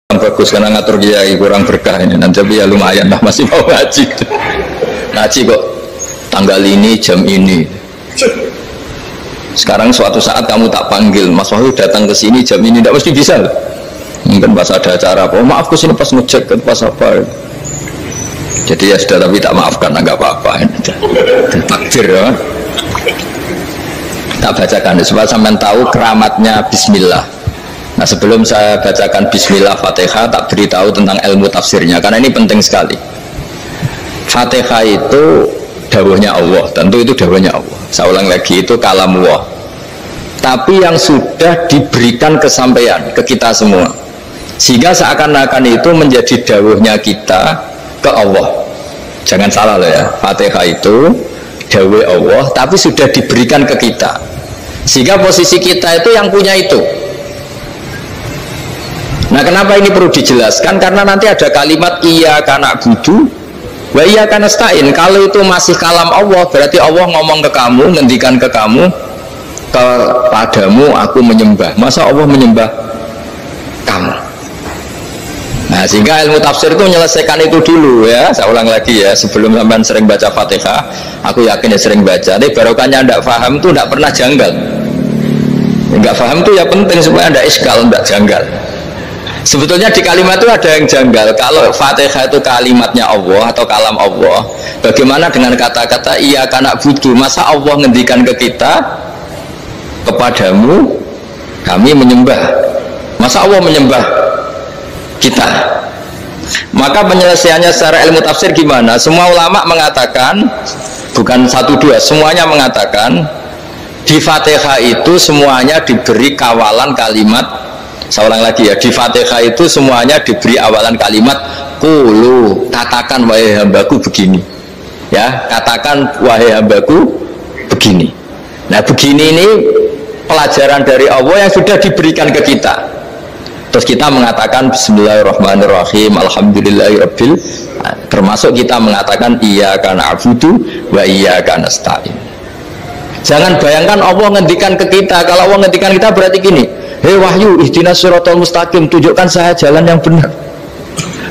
bagus karena ngatur kiai kurang berkah ini. Nanti ya lumayan lah masih mau ngaji. Ngaji kok tanggal ini jam ini. Sekarang suatu saat kamu tak panggil, Mas Wahyu datang ke sini jam ini, tidak mesti bisa. Mungkin pas ada acara, oh maaf ke sini pas ngecek, pas apa. Jadi ya sudah, tapi tak maafkan, enggak apa-apa. Takdir ya. Tak bacakan supaya sampean tahu keramatnya Bismillah. Nah sebelum saya bacakan Bismillah Fatihah, tak beritahu tentang ilmu tafsirnya karena ini penting sekali. Fatihah itu dawuhnya Allah, tentu itu dawuhnya Allah. Saya ulang lagi, itu kalam Allah. Tapi yang sudah diberikan kesampaian ke kita semua, sehingga seakan-akan itu menjadi dawuhnya kita ke Allah. Jangan salah loh ya, Fatihah itu dawuh Allah, tapi sudah diberikan ke kita, sehingga posisi kita itu yang punya itu. Nah kenapa ini perlu dijelaskan? Karena nanti ada kalimat iyyaka na'budu wa iyyaka nasta'in. Kalau itu masih kalam Allah, berarti Allah ngomong ke kamu, ngendikan ke kamu, kepadamu aku menyembah. Masa Allah menyembah kamu? Nah sehingga ilmu tafsir itu menyelesaikan itu dulu ya. Saya ulang lagi ya, sebelum sampean sering baca Fatihah, aku yakin ya sering baca, tapi barokahnya tidak paham itu tidak pernah janggal. Enggak paham itu ya penting supaya ada iskal, tidak janggal. Sebetulnya di kalimat itu ada yang janggal. Kalau Fatihah itu kalimatnya Allah atau kalam Allah, bagaimana dengan kata-kata iyyaka na'budu? Masa Allah ngendikan ke kita, kepadamu kami menyembah? Masa Allah menyembah kita? Maka penyelesaiannya secara ilmu tafsir gimana? Semua ulama mengatakan, bukan satu dua, semuanya mengatakan di Fatihah itu semuanya diberi kawalan kalimat. Saya ulang lagi ya, di Fatihah itu semuanya diberi awalan kalimat qulu, katakan wahai hambaku begini ya, katakan wahai hambaku begini. Nah begini ini pelajaran dari Allah yang sudah diberikan ke kita, terus kita mengatakan bismillahirrahmanirrahim alhamdulillahirabbil, termasuk kita mengatakan iyyaka na'budu wa iyyaka nasta'in. Jangan bayangkan Allah ngendikan ke kita. Kalau Allah ngendikan kita berarti gini, hei Wahyu, ihdinas siratal mustaqim, tunjukkan saya jalan yang benar.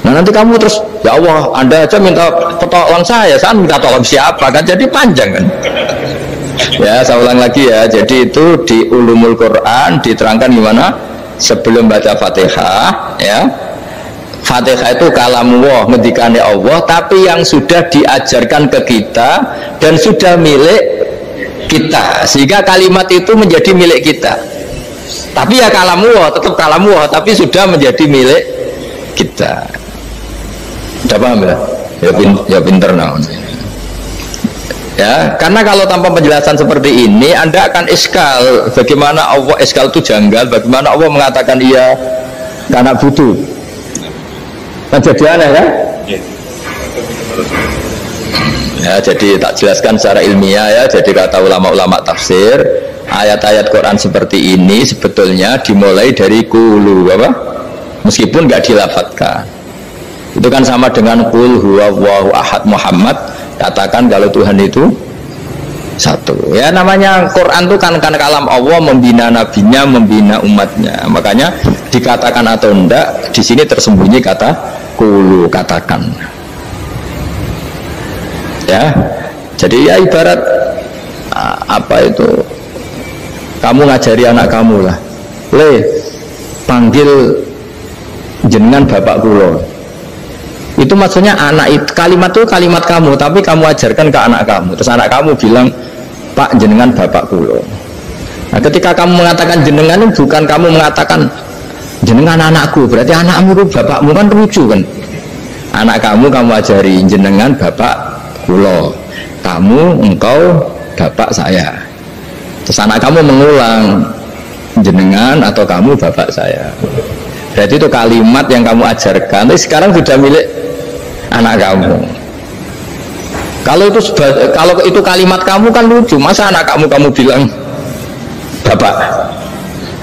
Nah nanti kamu terus, ya Allah, Anda aja minta tolong saya minta tolong siapa kan? Jadi panjang kan? Ya, saya ulang lagi ya. Jadi itu di Ulumul Quran diterangkan gimana? Sebelum baca Fatihah, ya, Fatihah itu kalamullah, ngendikannya Allah, tapi yang sudah diajarkan ke kita dan sudah milik kita, sehingga kalimat itu menjadi milik kita. Tapi ya kalamullah, tetap kalamullah, tapi sudah menjadi milik kita. Sudah paham ya? Ya pinter nah. Ya, karena kalau tanpa penjelasan seperti ini, Anda akan iskal. Bagaimana Allah iskal itu janggal? Bagaimana Allah mengatakan iya karena butuh? Kan jadi aneh kan? Ya, jadi tak jelaskan secara ilmiah ya. Jadi kata ulama-ulama tafsir, ayat-ayat Quran seperti ini sebetulnya dimulai dari qulu, apa? Meskipun nggak dilafatkan. Itu kan sama dengan qul huwallahu ahad Muhammad, katakan kalau Tuhan itu satu. Ya namanya Quran itu kan kalam Allah, membina nabinya, membina umatnya. Makanya dikatakan atau enggak, di sini tersembunyi kata qulu, katakan. Ya, jadi ya ibarat apa itu, kamu ngajari anak kamu lah, panggil jenengan bapak kulo. Itu maksudnya anak itu, kalimat itu kalimat kamu, tapi kamu ajarkan ke anak kamu. Terus anak kamu bilang, Pak jenengan bapak kulo. Nah ketika kamu mengatakan jenengan, bukan kamu mengatakan jenengan anakku, berarti anakmu itu bapakmu, kan lucu kan? Anak kamu ajari jenengan bapak kulo, kamu engkau bapak saya. Terus anak kamu mengulang jenengan atau kamu bapak saya. Berarti itu kalimat yang kamu ajarkan, tapi sekarang sudah milik anak kamu. Kalau itu kalimat kamu kan lucu, masa anak kamu bilang bapak.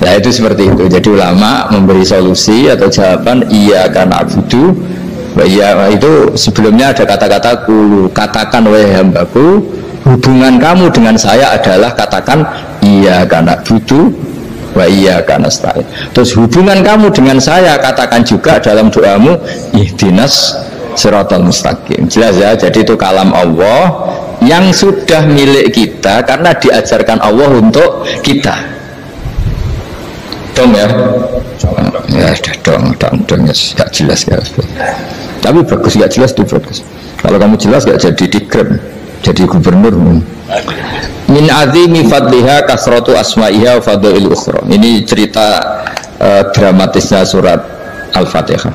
Nah itu seperti itu. Jadi ulama memberi solusi atau jawaban iyyaka na'budu. Ya itu sebelumnya ada kata-kata qulu, katakan wahai hambaku, hubungan kamu dengan saya adalah katakan iyyaka na'budu wa iyyaka nasta'in. Terus hubungan kamu dengan saya katakan juga dalam doamu ihdinas siratal mustaqim. Jelas ya, jadi itu kalam Allah yang sudah milik kita karena diajarkan Allah untuk kita. Dong ya? Ya sudah dong ya, gak jelas ya. Tapi bagus, gak jelas itu bagus. Kalau kamu jelas gak jadi dikrem, jadi gubernur. Min azimi fadliha kasratu asma'iha wa fadlil ukhra. Ini cerita dramatisnya surat Al-Fatihah.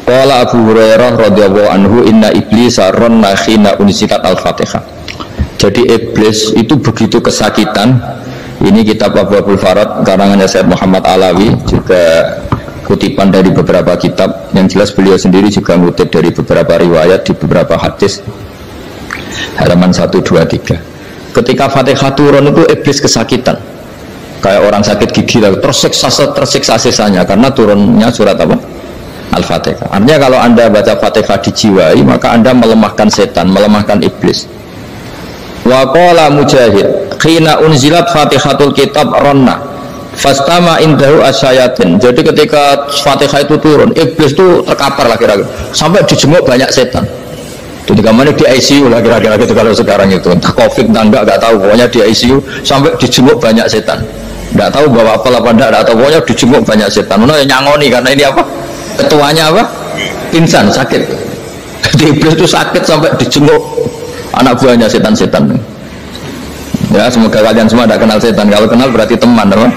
Qala Abu Hurairah radhiyallahu anhu inna iblisa ranna khina unsikat Al-Fatihah. Jadi iblis itu begitu kesakitan. Ini kitab Abwaabul Farad karangannya Syekh Muhammad Alawi, juga kutipan dari beberapa kitab. Yang jelas beliau sendiri juga ngutip dari beberapa riwayat di beberapa hadis. Halaman 123. Ketika Fatihah turun itu iblis kesakitan, kayak orang sakit gigi tersiksa sisanya karena turunnya surat apa? Al-Fatihah. Artinya kalau anda baca Fatihah dijiwai, maka anda melemahkan setan, melemahkan iblis. Wa qala Mujahid khina unzilat Fatihatul kitab ronna fastama indahu asyayatin. Jadi ketika Fatihah itu turun, iblis itu terkapar lah kira-kira, sampai dijenguk banyak setan. Jadi kemana di ICU lah kira-kira gitu kalau sekarang itu, entah COVID entah enggak, gak tahu, pokoknya di ICU sampai dijenguk banyak setan. Gak tahu bawa apa enggak, atau pokoknya dijenguk banyak setan. Mana yang nyangoni karena ini apa? Ketuanya apa? Pingsan, sakit. Jadi iblis itu sakit sampai dijenguk anak buahnya setan-setan. Ya semoga kalian semua tidak kenal setan. Kalau kenal berarti teman, apa?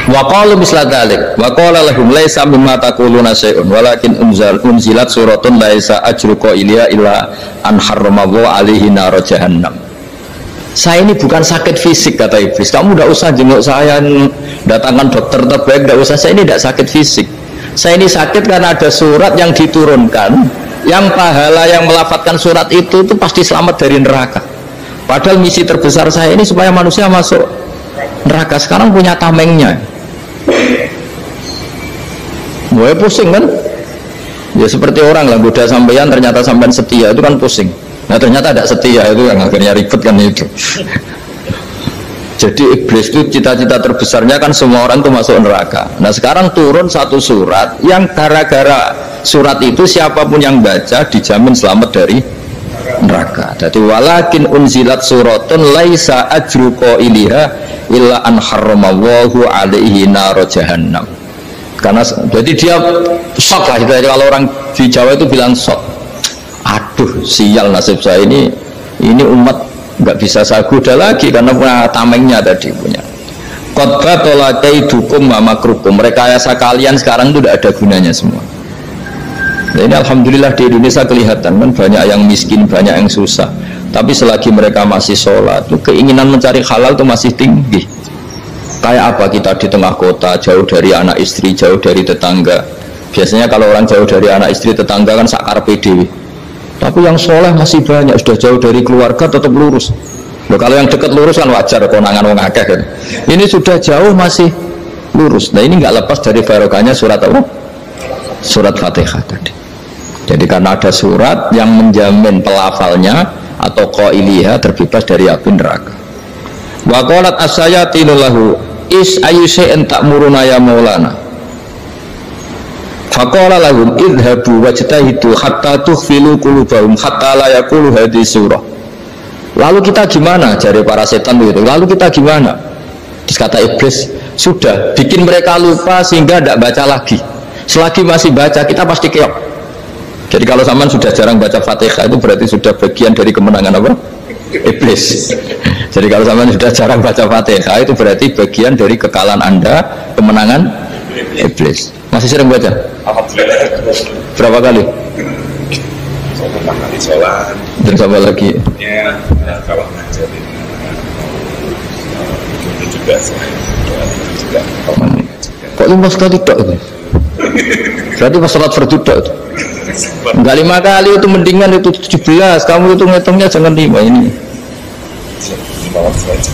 Wa qalu misla dzalik wa qala lahum laisa mimma taquluna syai'un walakin unzilat suratun laisa ajruqa ilya illa an harramallahu alaihi nar jahannam. Saya ini bukan sakit fisik, kata iblis. Kamu tidak usah jenguk saya, datangkan dokter terbaik, tidak usah. Saya ini tidak sakit fisik. Saya ini sakit karena ada surat yang diturunkan, yang pahala yang melafadzkan surat itu pasti selamat dari neraka. Padahal misi terbesar saya ini supaya manusia masuk neraka. Sekarang punya tamengnya. Gue pusing kan? Ya seperti orang lah, goda sampean ternyata sampean setia, itu kan pusing. Nah ternyata tidak setia, itu yang akhirnya ribet kan itu. Jadi iblis itu cita-cita terbesarnya kan semua orang itu masuk neraka. Nah sekarang turun satu surat yang gara-gara surat itu siapapun yang baca dijamin selamat dari neraka. Jadi walakin unzilat suratun laisa ajruqa iliha illa an harramallahu alaihi nar jahannam. Karena jadi dia shock lah, kalau orang di Jawa itu bilang shock. Aduh sial nasib saya ini umat nggak bisa saya goda lagi karena punya tamengnya tadi punya. Qad tolakaidukum wa makrukum. Rekayasa kalian sekarang itu tidak ada gunanya semua. Nah, ini alhamdulillah di Indonesia kelihatan kan banyak yang miskin, banyak yang susah. Tapi selagi mereka masih sholat, keinginan mencari halal itu masih tinggi. Kayak apa kita di tengah kota, jauh dari anak istri, jauh dari tetangga. Biasanya kalau orang jauh dari anak istri, tetangga kan sakar PDW. Tapi yang soleh masih banyak, sudah jauh dari keluarga tetap lurus. Loh, kalau yang dekat lurus kan wajar, konangan wong akeh kan. Ini sudah jauh masih lurus. Nah ini nggak lepas dari barokahnya surat apa? Surat Fatihah tadi. Jadi karena ada surat yang menjamin pelafalnya atau qailiha terbebas dari api neraka. Wa qalat as-sayatinu lahu is ayyusa'in ta'muruna ya maulana. Faqala lahum idhabu wajtahidu hatta tukhfilu qulubahum hatta la yaqulu hadhihi surah. Lalu kita gimana? Jari para setan itu. Lalu kita gimana? Terus kata iblis, sudah bikin mereka lupa sehingga tidak baca lagi. Selagi masih baca kita pasti keok. Jadi kalau zaman sudah jarang baca Fatihah itu berarti sudah bagian dari kemenangan apa? Iblis. Jadi kalau zaman sudah jarang baca Fatihah itu berarti bagian dari kekalahan Anda, kemenangan iblis. Masih sering baca? Alhamdulillah. Berapa kali? Sama kali sholat. Dan sama lagi? Ya, kalau ngajarin itu juga juga. Kok 5 kali tok itu? Berarti pas sholat fardu tok itu? Enggak 5 kali itu, mendingan itu 17. Kamu itu ngitungnya jangan 5 ini. 5 waktu saja.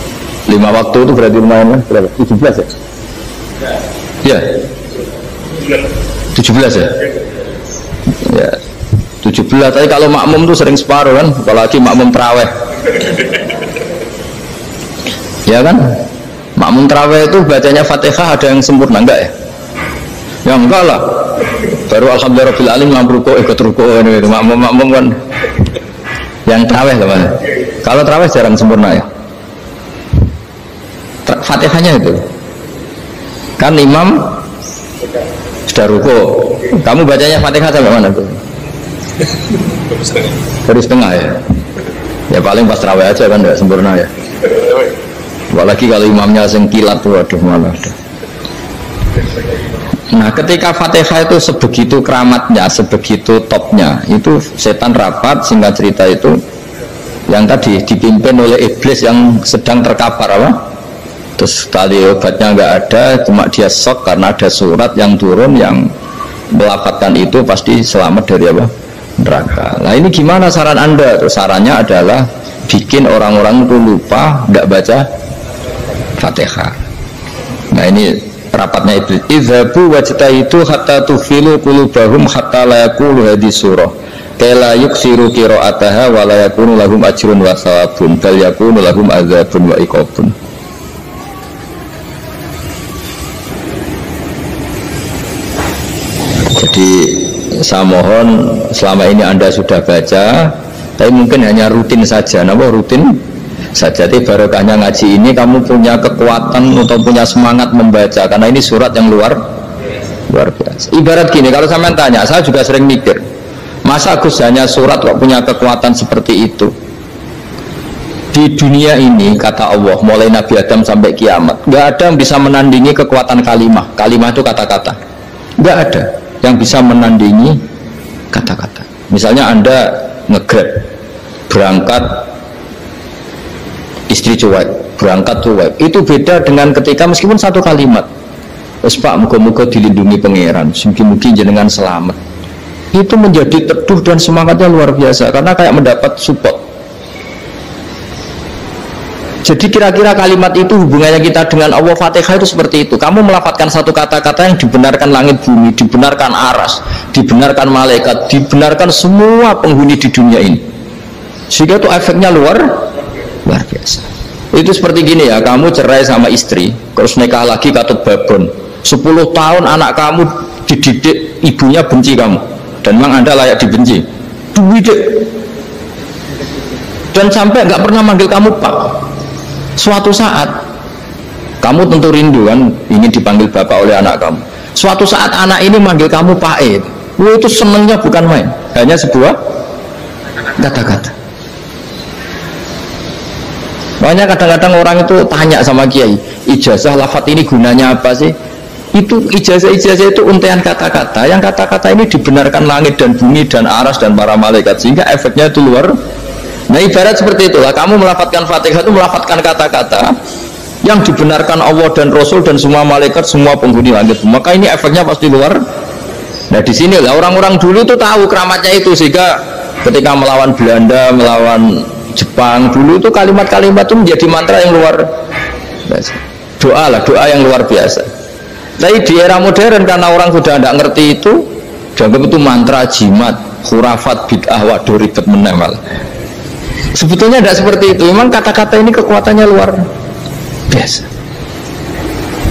5 waktu itu berarti lumayan kan? Berapa? 17 ya? Ya. 17 ya? Ya. 17, tapi kalau makmum tuh sering separuh kan, apalagi makmum terawih. Ya kan? Makmum tarawih itu bacanya Fatihah ada yang sempurna enggak ya? Ya enggak lah. Baru alhamdulillahirabbil alamin lampu ruku ikut ruku ini makmum kan yang tarawih teman. Kalau tarawih jarang sempurna ya. Fatihahnya itu kan imam sudah ruku, kamu bacanya Fatihah sampai mana tuh? Baru setengah ya. Ya paling pas tarawih aja kan enggak sempurna ya. Apalagi kalau imamnya sing kilat tuh, waduh malah. Nah, ketika Fatihah itu sebegitu keramatnya, sebegitu topnya, itu setan rapat, singkat cerita itu yang tadi dipimpin oleh iblis yang sedang terkapar apa? Terus tali obatnya nggak ada, cuma dia shock karena ada surat yang turun yang melafatkan itu pasti selamat dari apa? Neraka. Nah ini gimana saran Anda? Terus sarannya adalah bikin orang-orang itu lupa nggak baca Fatihah. Nah ini rapatnya iblis. Idzabu wajtahidu hatta tufilu qulubahum hatta la yaqulu hadhihi surah kala yuksiru qira'ataha wa la yakunu lahum ajrun wa thawabun bal yakunu lahum adzabun wa iqabun. Jadi saya mohon selama ini Anda sudah baca, tapi mungkin hanya rutin saja. Nama rutin saja. Jadi barokahnya ngaji ini kamu punya kekuatan atau punya semangat membaca, karena ini surat yang luar biasa. Ibarat gini, kalau sampean tanya, saya juga sering mikir, masa Gus hanya surat kok punya kekuatan seperti itu? Di dunia ini kata Allah, mulai Nabi Adam sampai kiamat, nggak ada yang bisa menandingi kekuatan kalimah. Kalimah itu kata-kata. Nggak ada yang bisa menandingi kata-kata. Misalnya Anda nge-grab berangkat istri cuek, berangkat cuek, itu beda dengan ketika meskipun satu kalimat, wes Pak muga-muga dilindungi pangeran, mungkin jenengan selamat, itu menjadi teduh dan semangatnya luar biasa karena kayak mendapat support. Jadi kira-kira kalimat itu hubungannya kita dengan Allah, Fatihah itu seperti itu. Kamu melafadzkan satu kata-kata yang dibenarkan langit bumi, dibenarkan aras, dibenarkan malaikat, dibenarkan semua penghuni di dunia ini. Sehingga itu efeknya luar biasa. Itu seperti gini ya, kamu cerai sama istri, terus nikah lagi katut babon. 10 tahun anak kamu dididik, ibunya benci kamu, dan memang Anda layak dibenci. Dididik. Dan sampai nggak pernah manggil kamu Pak. Suatu saat kamu tentu rindu kan ingin dipanggil bapak oleh anak kamu. Suatu saat anak ini manggil kamu Pak E, itu senengnya bukan main, hanya sebuah kata-kata. Makanya kadang-kadang orang itu tanya sama kiai, ijazah lafaz ini gunanya apa sih? Itu ijazah itu untaian kata-kata, yang kata-kata ini dibenarkan langit dan bumi dan aras dan para malaikat, sehingga efeknya itu luar. Nah ibarat seperti itulah, kamu melafadzkan Fatihah itu melafadzkan kata-kata yang dibenarkan Allah dan Rasul dan semua malaikat, semua penghuni langit, maka ini efeknya pasti luar. Nah di sini lah orang-orang dulu itu tahu keramatnya itu, sehingga ketika melawan Belanda, melawan Jepang dulu itu kalimat-kalimat itu menjadi mantra yang luar biasa. Doa yang luar biasa. Tapi di era modern karena orang sudah tidak ngerti itu, dianggap itu mantra, jimat, khurafat, bid'ah, waduh ribet meneh malah. Sebetulnya tidak seperti itu. Memang kata-kata ini kekuatannya luar biasa.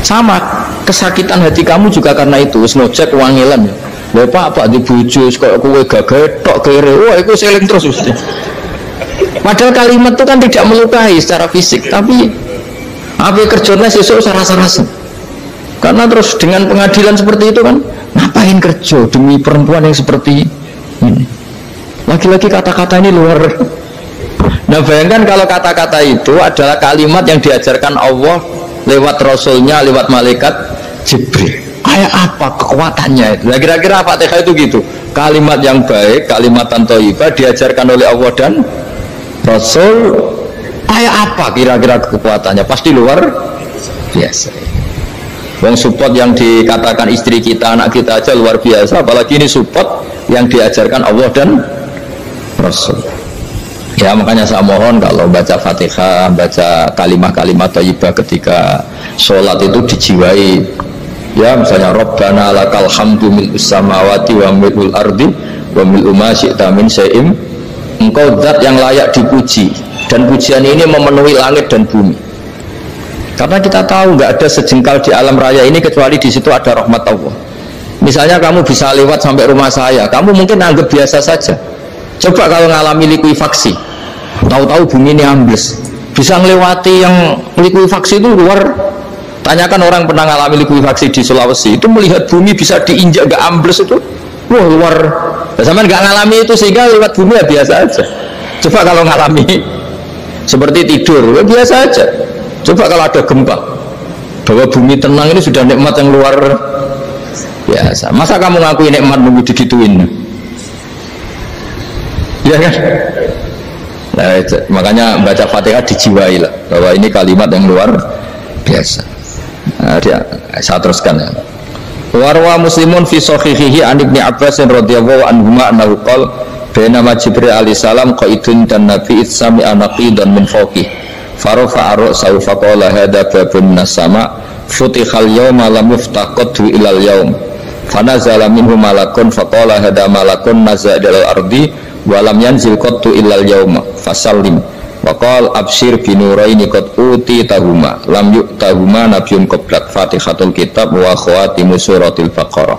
Sama kesakitan hati kamu juga karena itu. Snojek wangilan ya. Pak di bojo kok kowe gagetok kere. Wah, itu seling terus mesti. Padahal kalimat itu kan tidak melukai secara fisik, tapi apa kerjanya sesuk rasa-rasa. Karena terus dengan pengadilan seperti itu kan, ngapain kerja demi perempuan yang seperti ini? Lagi-lagi kata-kata ini luar. Nah bayangkan kalau kata-kata itu adalah kalimat yang diajarkan Allah lewat Rasulnya, lewat malaikat Jibril. Kayak apa kekuatannya itu? Nah, kira-kira Fatihah itu gitu. Kalimat yang baik, kalimatan thayyibah diajarkan oleh Allah dan Rasul. Kayak apa kira-kira kekuatannya? Pasti luar biasa. Wong support yang dikatakan istri kita, anak kita aja luar biasa, apalagi ini support yang diajarkan Allah dan Rasul. Ya makanya saya mohon kalau baca Fatihah, baca kalimat-kalimat thayyibah ketika sholat itu dijiwai. Ya misalnya Rabbana lakal hamdu mil'us samawati wa mil'ul ardi wa mil'u ma syi'ta min syai'in. Engkau zat yang layak dipuji, dan pujian ini memenuhi langit dan bumi. Karena kita tahu nggak ada sejengkal di alam raya ini kecuali di situ ada rahmat Allah. Misalnya kamu bisa lewat sampai rumah saya, kamu mungkin anggap biasa saja. Coba kalau ngalami likuifaksi, tahu-tahu bumi ini ambles, bisa ngelewati yang likuifaksi itu luar. Tanyakan orang pernah ngalami likuifaksi di Sulawesi, itu melihat bumi bisa diinjak nggak ambles itu, wah luar. Sama nggak ngalami itu sehingga lewat bumi ya biasa aja. Coba kalau ngalami seperti tidur, ya biasa aja. Coba kalau ada gempa, bahwa bumi tenang ini sudah nikmat yang luar biasa. Masa kamu ngakui nikmat nunggu digituin? Ya kan? Nah, makanya baca Fatihah dijiwai lah, bahwa ini kalimat yang luar biasa. Nah, saya teruskan ya. Warwa Muslimun fi sahihihi an Ibnu Abbas radhiyallahu anhuma annahu qala bainama Jibril alaihi salam qaidun dan Nabi itsami anaqidan min fawqih farofa ar-ra'sa fa qala hadza babun nasama futihal yawma lam yuftaqatu ilal yawm fanazala minhu malakun fa qala hadza malakun nazala ilal ardi wa lam yanzil qattu ilal yawma fasallim wa qala abshir binuraini qad uti tahuma lam yu'tahuma nabiyyun qablak fatihatul kitab wa khawatimu suratil baqarah.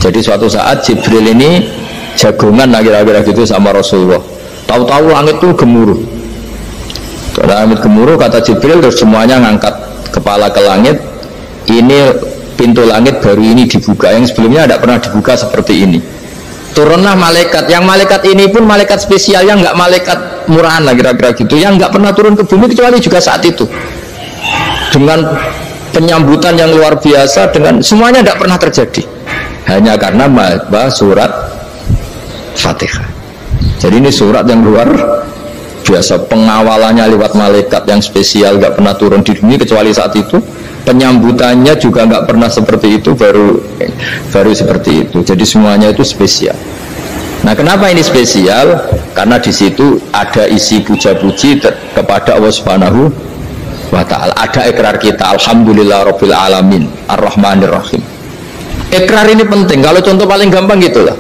Jadi suatu saat Jibril ini jagongan kira-kira gitu sama Rasulullah, tahu-tahu langit itu gemuruh. Karena langit gemuruh, kata Jibril, terus semuanya ngangkat kepala ke langit. Ini pintu langit baru ini dibuka, yang sebelumnya tidak pernah dibuka seperti ini. Turunlah malaikat, yang malaikat ini pun malaikat spesial, yang nggak malaikat murahan lah kira-kira gitu, yang nggak pernah turun ke bumi kecuali juga saat itu, dengan penyambutan yang luar biasa, dengan semuanya tidak pernah terjadi, hanya karena bahas surat Fatihah. Jadi ini surat yang luar biasa, pengawalannya lewat malaikat yang spesial, nggak pernah turun di dunia kecuali saat itu, penyambutannya juga nggak pernah seperti itu, baru seperti itu. Jadi semuanya itu spesial. Nah, kenapa ini spesial? Karena di situ ada isi puja-puji kepada Allah Subhanahu wa Ta'ala. Ada ikrar kita, alhamdulillah rabbil alamin ar-rahmanir rahim. Ikrar ini penting. Kalau contoh paling gampang gitulah,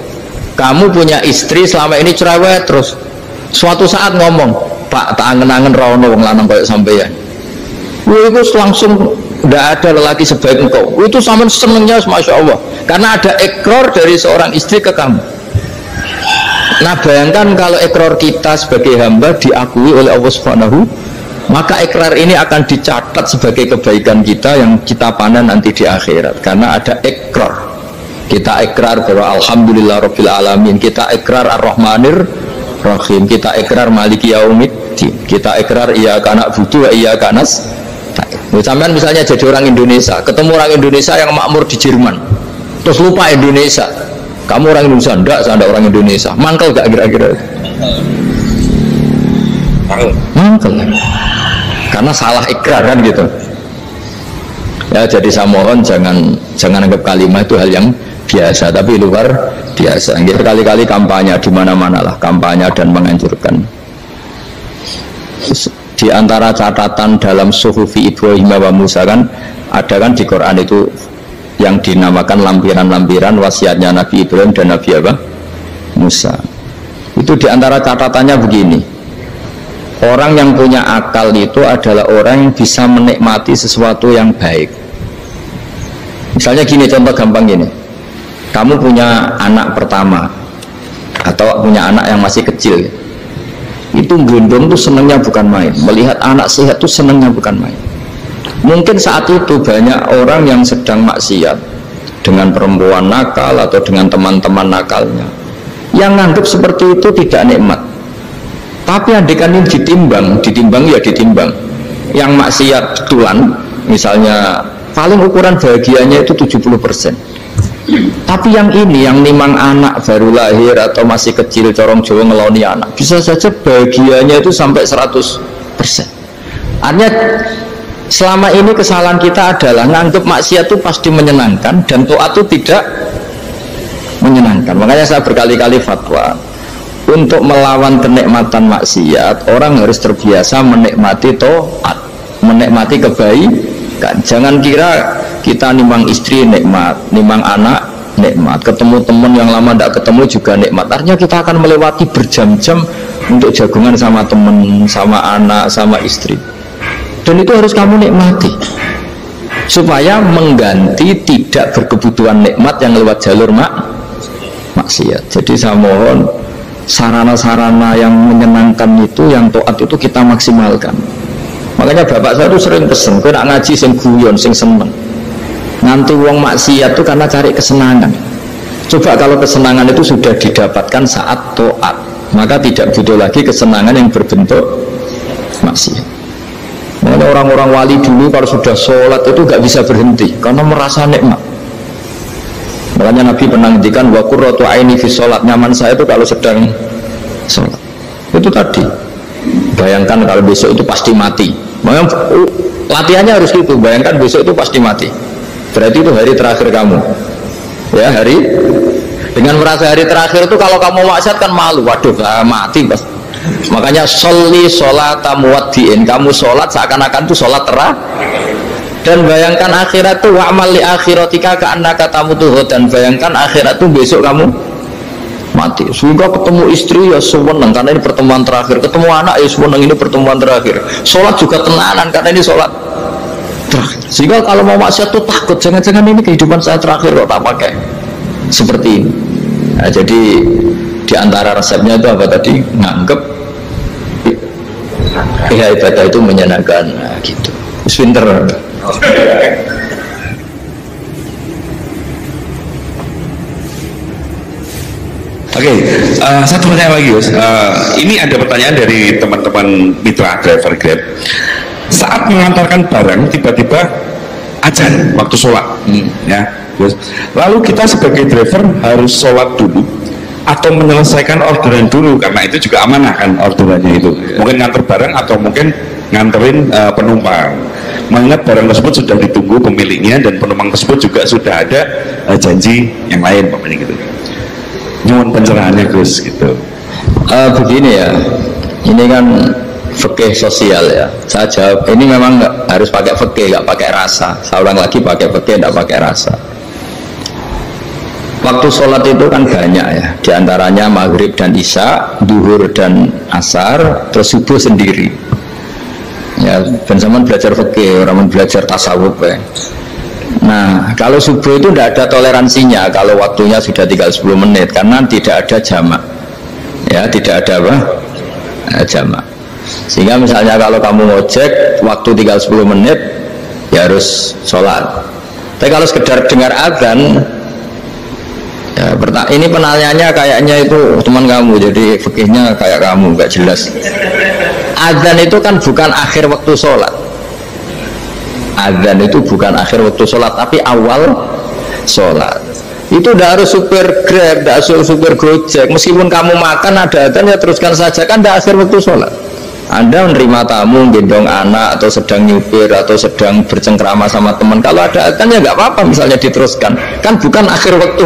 kamu punya istri selama ini cerewet, terus suatu saat ngomong, Pak, tak angen-angen rawono wong lanang kayak sampeyan. Itu langsung tidak ada lelaki sebaik engkau. Itu sama senengnya, masya Allah, karena ada ikrar dari seorang istri ke kamu. Nah, bayangkan kalau ikrar kita sebagai hamba diakui oleh Allah Subhanahu, maka ikrar ini akan dicatat sebagai kebaikan kita yang kita panen nanti di akhirat, karena ada ikrar. Kita ikrar bahwa alhamdulillah rabbil alamin, kita ikrar ar-rahmanir rahim, kita ikrar maliki yaumiddin, kita ikrar iyyaka na'budu wa iyyaka nasta'in. Sampean misalnya jadi orang Indonesia, ketemu orang Indonesia yang makmur di Jerman, terus lupa Indonesia. Kamu orang Indonesia? Enggak, saya ada orang Indonesia. Mangkel gak kira-kira? Mangkel. Karena salah ikrar kan gitu. Ya, jadi saya mohon jangan anggap kalimat itu hal yang biasa, tapi luar biasa. Kali-kali kampanye di mana-mana lah, kampanye dan menganjurkan. Di antara catatan dalam Suhufi Ibrahim wa Musa kan ada kan di Quran itu yang dinamakan lampiran-lampiran wasiatnya Nabi Ibrahim dan Nabi Musa. Itu di antara catatannya begini, orang yang punya akal itu adalah orang yang bisa menikmati sesuatu yang baik. Misalnya gini, contoh gampang gini, kamu punya anak pertama atau punya anak yang masih kecil, itu gendong tuh senengnya bukan main, melihat anak sehat tuh senengnya bukan main. Mungkin saat itu banyak orang yang sedang maksiat dengan perempuan nakal atau dengan teman-teman nakalnya, yang nganggap seperti itu tidak nikmat. Tapi andekan ini ditimbang ya ditimbang, yang maksiat betulan misalnya paling ukuran bahagianya itu 70%. Tapi yang ini, yang nimang anak baru lahir atau masih kecil, corong Jawa ngeloni anak, bisa saja bahagianya itu sampai 100%. Artinya selama ini kesalahan kita adalah nganggap maksiat itu pasti menyenangkan dan taat itu tidak menyenangkan. Makanya saya berkali-kali fatwa, untuk melawan kenikmatan maksiat, orang harus terbiasa menikmati taat, menikmati kebaikan. Jangan kira kita nimang istri nikmat, nimang anak nikmat, ketemu teman yang lama tidak ketemu juga nikmat. Artinya kita akan melewati berjam-jam untuk jagungan sama teman, sama anak, sama istri. dan itu harus kamu nikmati supaya mengganti tidak berkebutuhan nikmat yang lewat jalur maksiat. Jadi saya mohon sarana-sarana yang menyenangkan itu, yang taat itu kita maksimalkan. Makanya bapak saya itu sering pesen, kau nak ngaji sing guyon, sing seneng. Nganti wong maksiat itu karena cari kesenangan. Coba kalau kesenangan itu sudah didapatkan saat taat, maka tidak butuh lagi kesenangan yang berbentuk maksiat. Makanya orang-orang wali dulu kalau sudah sholat itu gak bisa berhenti karena merasa nikmat. Makanya Nabi pernah ngendikan wa qurratu aini fi sholat, nyaman saya itu kalau sedang sholat. Itu tadi. Bayangkan kalau besok itu pasti mati. Makanya latihannya harus gitu. Bayangkan besok itu pasti mati. Berarti itu hari terakhir kamu. Ya, hari dengan merasa hari terakhir itu kalau kamu maksiat kan malu. Waduh, mati pas. Makanya sholli sholata muwaddiin, kamu sholat seakan-akan itu sholat terakhir. Dan bayangkan akhirat itu wa'mal li akhiratika ka'annaka tamutu, dan bayangkan akhirat itu besok kamu mati. Sehingga ketemu istri ya seneng karena ini pertemuan terakhir, ketemu anak ya seneng ini pertemuan terakhir, sholat juga tenanan karena ini sholat terakhir. Sehingga kalau mau maksiat tuh takut, jangan-jangan ini kehidupan saya terakhir kok tak pakai seperti ini. Nah, jadi di antara resepnya itu apa tadi? Nganggep ibadah itu menyenangkan, nah, gitu. Pinter. Oke, satu pertanyaan lagi, Gus. Ini ada pertanyaan dari teman-teman mitra driver Grab. Saat mengantarkan barang, tiba-tiba azan waktu sholat, ya, Gus. Lalu kita sebagai driver harus sholat dulu atau menyelesaikan orderan dulu, karena itu juga amanah kan orderannya itu. Mungkin nganter barang atau mungkin nganterin penumpang. Mengingat barang tersebut sudah ditunggu pemiliknya dan penumpang tersebut juga sudah ada janji yang lain, pokoknya gitu. Nyuwun pencerahannya, Gus, gitu. Begini ya, ini kan fikih sosial ya. Saya jawab, ini memang nggak harus pakai fikih, nggak pakai rasa. Saya ulang lagi, pakai fikih, nggak pakai rasa. Waktu sholat itu kan banyak ya, diantaranya maghrib dan isya, duhur dan asar, terus subuh sendiri. Ya, ben zaman belajar fikih, orang belajar tasawuf ya. Nah, kalau subuh itu tidak ada toleransinya kalau waktunya sudah tinggal 10 menit karena tidak ada jamak. Ya, tidak ada apa? Jamak. Sehingga misalnya kalau kamu ngojek waktu tinggal 10 menit ya harus sholat. Tapi kalau sekedar dengar azan ya, ini penanyanya kayaknya itu teman kamu, jadi fikihnya kayak kamu, nggak jelas. Azan itu kan bukan akhir waktu sholat. Azan itu bukan akhir waktu sholat, tapi awal sholat. Itu tidak harus supir Grab, tidak harus supir Gojek. Meskipun kamu makan ada azan ya teruskan saja, kan tidak akhir waktu sholat. Anda menerima tamu, gendong anak, atau sedang nyupir, atau sedang bercengkrama sama teman. Kalau ada azan ya nggak apa-apa, misalnya diteruskan. Kan bukan akhir waktu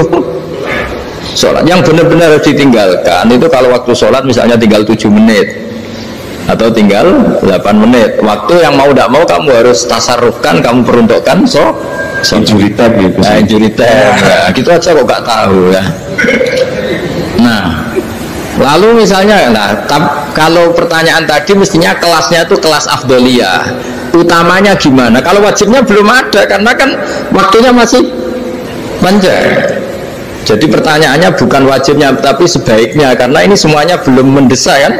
sholat. Yang benar-benar harus ditinggalkan itu kalau waktu sholat misalnya tinggal 7 menit atau tinggal 8 menit. Waktu yang mau tidak mau kamu harus tasarrufkan, kamu peruntukkan injury time gitu. Nah, injury time. Ya, gitu aja kok nggak tahu ya. Nah, lalu misalnya, kalau pertanyaan tadi mestinya kelasnya itu kelas afdoliyah. Utamanya gimana? Kalau wajibnya belum ada karena kan waktunya masih panjang. Jadi pertanyaannya bukan wajibnya tapi sebaiknya, karena ini semuanya belum mendesak kan.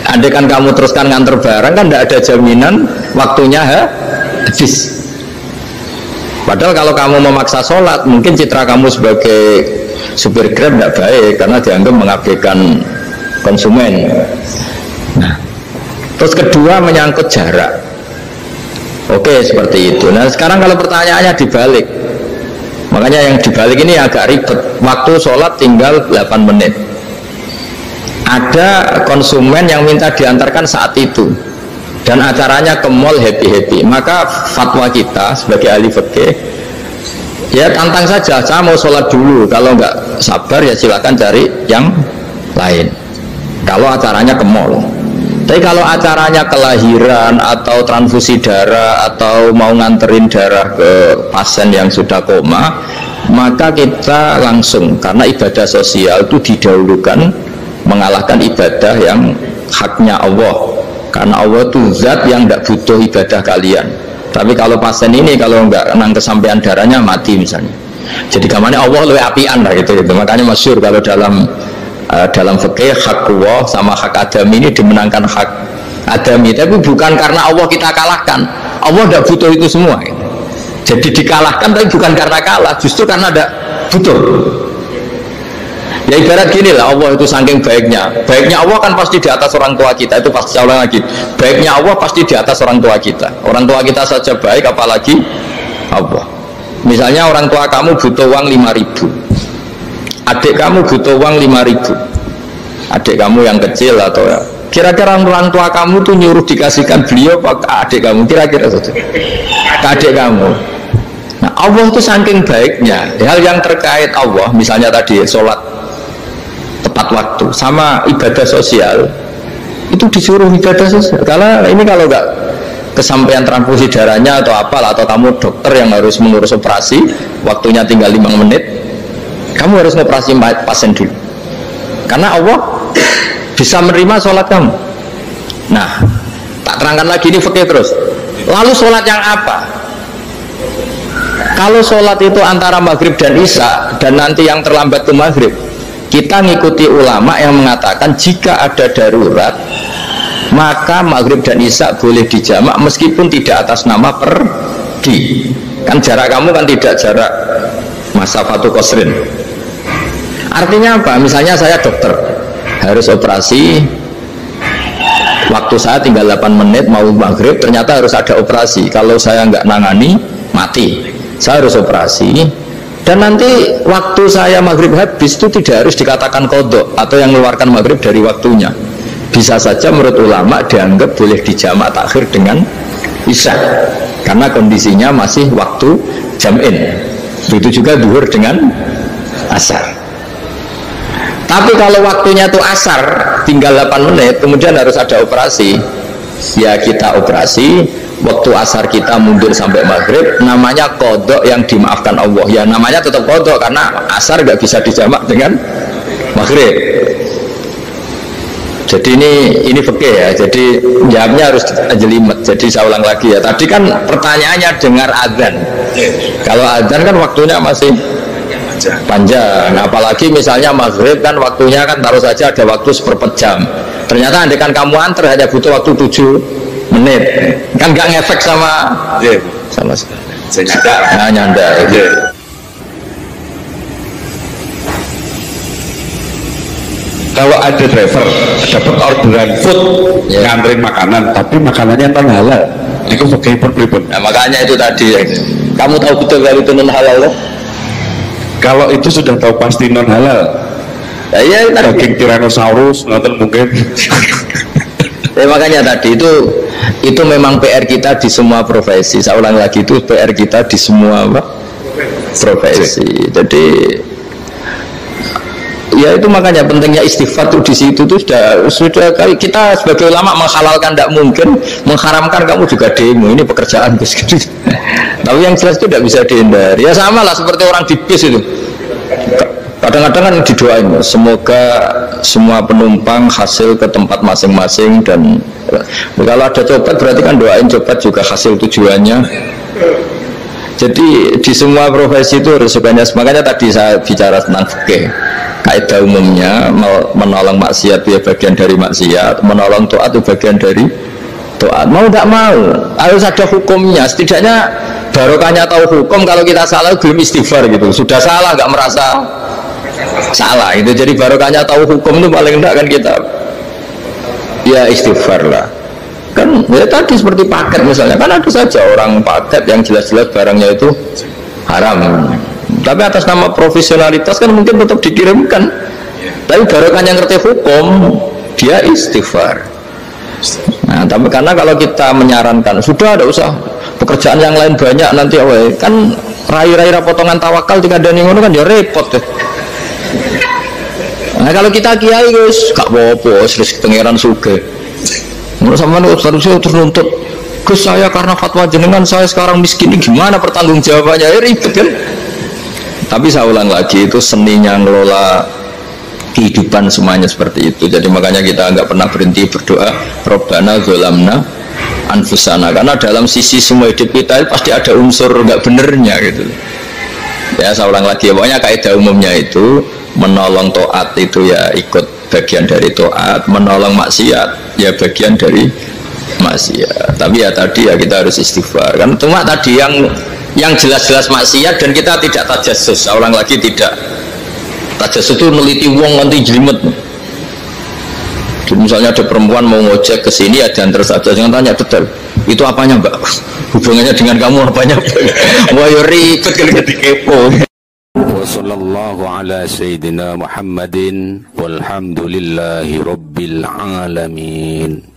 Andai kan kamu teruskan nganter barang kan tidak ada jaminan waktunya habis. Padahal kalau kamu memaksa sholat, mungkin citra kamu sebagai supir Grab tidak baik karena dianggap mengabaikan konsumen. Nah, terus kedua menyangkut jarak. Oke, seperti itu. Nah, sekarang kalau pertanyaannya dibalik, makanya yang dibalik ini agak ribet. Waktu sholat tinggal 8 menit. Ada konsumen yang minta diantarkan saat itu dan acaranya ke mall happy-happy, maka fatwa kita sebagai ahli fikih ya tantang saja, saya mau sholat dulu, kalau nggak sabar ya silakan cari yang lain kalau acaranya ke mall. Tapi kalau acaranya kelahiran atau transfusi darah atau mau nganterin darah ke pasien yang sudah koma, maka kita langsung, karena ibadah sosial itu didahulukan mengalahkan ibadah yang haknya Allah. Karena Allah itu zat yang tidak butuh ibadah kalian. Tapi kalau pasien ini kalau nggak nang kesampaian darahnya mati misalnya. Jadi gamane Allah lebih apian lah gitu. Makanya masyhur kalau dalam fikih hak Allah sama hak adami ini dimenangkan hak adami. Tapi bukan karena Allah kita kalahkan. Allah tidak butuh itu semua. Gitu. Jadi dikalahkan tapi bukan karena kalah, justru karena tidak butuh. Ya ibarat gini lah, Allah itu saking baiknya Allah kan pasti di atas orang tua kita, itu pasti ulang lagi, baiknya Allah pasti di atas orang tua kita saja baik, apalagi Allah. Misalnya orang tua kamu butuh uang 5.000, adik kamu butuh uang 5.000, adik kamu yang kecil atau ya, kira-kira orang tua kamu tuh nyuruh dikasihkan beliau ke adik kamu, kira-kira saja ke adik kamu. Nah Allah itu saking baiknya, hal yang terkait Allah, misalnya tadi sholat tepat waktu sama ibadah sosial itu disuruh ibadah sosial. Kalau nggak kesampaian transfusi darahnya atau apalah, atau kamu dokter yang harus mengurus operasi waktunya tinggal 5 menit, kamu harus ngoperasi pasien dulu karena Allah bisa menerima sholat kamu. Nah tak terangkan lagi ini fikih terus. Lalu sholat yang apa? Kalau sholat itu antara maghrib dan isya dan nanti yang terlambat ke maghrib, kita ngikuti ulama yang mengatakan jika ada darurat maka maghrib dan isya boleh dijamak meskipun tidak atas nama pergi. Kan jarak kamu kan tidak jarak masafatu qasrin. Artinya apa? Misalnya saya dokter harus operasi, waktu saya tinggal 8 menit mau maghrib, ternyata harus ada operasi. Kalau saya nggak nangani mati, saya harus operasi. Dan nanti waktu saya maghrib habis itu tidak harus dikatakan qadha atau yang mengeluarkan maghrib dari waktunya. Bisa saja menurut ulama dianggap boleh dijamak takhir dengan isya karena kondisinya masih waktu jam'in. Itu juga zuhur dengan asar. Tapi kalau waktunya itu asar tinggal 8 menit kemudian harus ada operasi, ya kita operasi. Waktu asar kita mundur sampai maghrib, namanya qadha yang dimaafkan Allah. Ya namanya tetap qadha karena asar nggak bisa dijamak dengan maghrib. Jadi ini fikih ya. Jadi jawabnya harus jelimet. Jadi saya ulang lagi ya. Tadi kan pertanyaannya dengar adzan. Kalau adzan kan waktunya masih panjang. Apalagi misalnya maghrib kan waktunya kan taruh saja ada waktu seperempat jam. Ternyata andaikan kamu antar hanya butuh waktu 7 menit, kan nggak ngefek sama sekali. Saya nyandar. Nah, nyandar. Kalau ada driver dapat orderan food nganterin makanan, tapi makanannya non halal, itu pakai pripun. Nah, makanya itu tadi. Kamu tahu betul kalau itu non halal loh? Kalau itu sudah tahu pasti non halal. Ya, daging Tyrannosaurus, nonton mungkin. Ya, makanya tadi itu memang PR kita di semua profesi. Saya ulang lagi, itu PR kita di semua profesi. Jadi ya itu makanya pentingnya istighfar tuh di situ tuh sudah kita sebagai ulama menghalalkan tidak mungkin, mengharamkan kamu juga demo. Ini pekerjaan bus gitu. Tapi yang jelas itu tidak bisa dihindari. Ya sama lah seperti orang di bis itu. Kadang-kadang kan didoain semoga semua penumpang hasil ke tempat masing-masing, dan kalau ada cobat berarti kan doain cobat juga hasil tujuannya. Jadi di semua profesi itu resikonya. Makanya tadi saya bicara tentang fikih. Kaidah umumnya menolong maksiat itu bagian dari maksiat, menolong taat itu bagian dari taat. Mau tidak mau harus ada hukumnya. Setidaknya barokahnya tahu hukum. Kalau kita salah belum istighfar gitu. Sudah salah nggak merasa salah itu. Jadi barokahnya tahu hukum itu paling enggak kan kita ya istighfar lah. Kan ya tadi seperti paket misalnya, kan ada saja orang paket yang jelas-jelas barangnya itu haram, tapi atas nama profesionalitas kan mungkin tetap dikirimkan. Tapi barokahnya ngerti hukum dia istighfar. Nah, tapi karena kalau kita menyarankan sudah ada usah pekerjaan yang lain banyak nanti kan rai-rai potongan tawakal tinggal dani ngono kan ya repot deh. Nah kalau kita kiai guys gak apa-apa terus pengeran suge menurut sama harusnya terus nuntut Gus saya karena fatwa jenengan saya sekarang miskin ini gimana pertanggung jawabannya ya ribet kan. Tapi saya ulang lagi itu seninya ngelola kehidupan semuanya seperti itu. Jadi makanya kita nggak pernah berhenti berdoa Rabbana zolamna anfusana, karena dalam sisi semua hidup kita pasti ada unsur nggak benernya gitu. Ya saya ulang lagi, pokoknya kaidah umumnya itu menolong taat itu ya ikut bagian dari taat, menolong maksiat ya bagian dari maksiat. Tapi ya tadi ya kita harus istighfar kan. Cuma tadi yang jelas-jelas maksiat dan kita tidak tajassus. Saya ulang lagi, tidak tajassus itu neliti wong nanti jelimet. Jadi misalnya ada perempuan mau ngojek ke sini ya dan terus saja jangan tanya detail. Itu apanya mbak? Hubungannya dengan kamu apanya? Wah ya ribet kalau kepo. Wassallallahu ala sayyidina Muhammadin walhamdulillahi rabbil alamin.